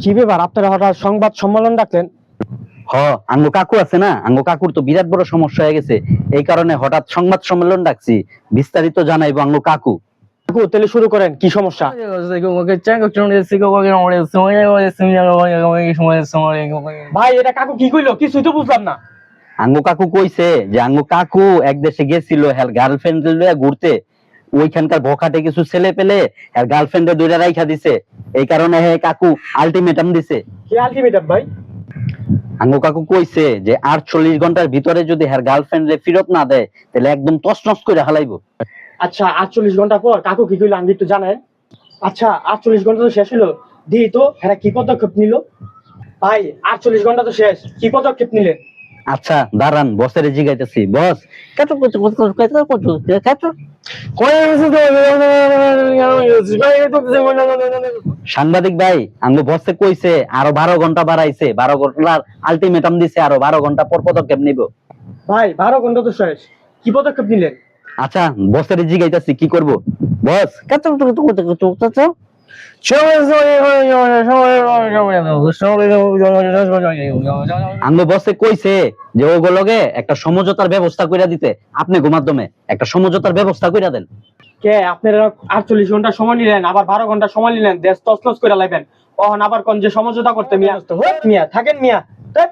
কি ব্যাপার, আপনারা হঠাৎ সংবাদ সম্মেলন ডাকলেন? হ, আঙ্গো কাকু আছে না, আঙ্গো কাকুর তো বিরাট বড় সমস্যা হয়ে গেছে। এই কারণে হঠাৎ সংবাদ সম্মেলন ডাকছি, বিস্তারিত জানাইবো আঙ্গো কাকু। কাকু তাহলে শুরু করেন, কি সমস্যা? ভাই এটা কাকু কি কইলো, কিছুই তো বুঝলাম না। আঙ্গো কাকু কইছে যে আঙ্গো কাকু এক দেশে গেছিল হ্যার গার্লফ্রেন্ড লইয়া ঘুরতে, ওইখানকার ভোকাটে কিছু ছেলে পেলে আর গার্লফ্রেন্ডে দুইটা রাইখা দিছে। এই কারণে হে কাকু আলটিমেটাম দিছে। কি আলটিমেটাম ভাই? আঙ্গো কাকু কইছে যে 48 ঘন্টার ভিতরে যদি হ্যার গার্লফ্রেন্ড ফেরত না দেয় তাহলে একদম তছনছ করে হালাইবো। আচ্ছা 48 ঘন্টা পর কাকু কি কইলো আমি একটু জানেন? আচ্ছা 48 ঘন্টা তো শেষ হলো, দিই তো এরা কি পদক্ষেপ নিল? ভাই 48 ঘন্টা তো শেষ, কি পদক্ষেপ নিলেন? আচ্ছা দাঁড়ান, বসের জিগাইতেছি। বস, সাংবাদিক ভাই, আঙ্গো বসে কইছে আরো 12 ঘন্টা বাড়াইছে, 12 ঘন্টার আলটিমেটাম দিছে, আরো 12 ঘন্টা পর পদক্ষেপ নিব। ভাই 12 ঘন্টা তো শেষ, কি পদক্ষেপ নিলেন? আচ্ছা বসের জিগাইতেছি কি করব। বস, আঙ্গো বসে কইছে যে ওগুলোকে একটা সমঝোতার ব্যবস্থা কইরা দিতে, আপনি মাধ্যমে একটা সমঝোতার ব্যবস্থা কইরা দেন। কে আপনারা 48 ঘন্টা সময় নিলেন, আবার 12 ঘন্টা সময় নিলেন, দেশ তছনছ করে লাইবেন। ওহন আবার কোন যে সমঝোতা করতে মিয়া, মিয়া থাকেন মিয়া। ধ্যাৎ।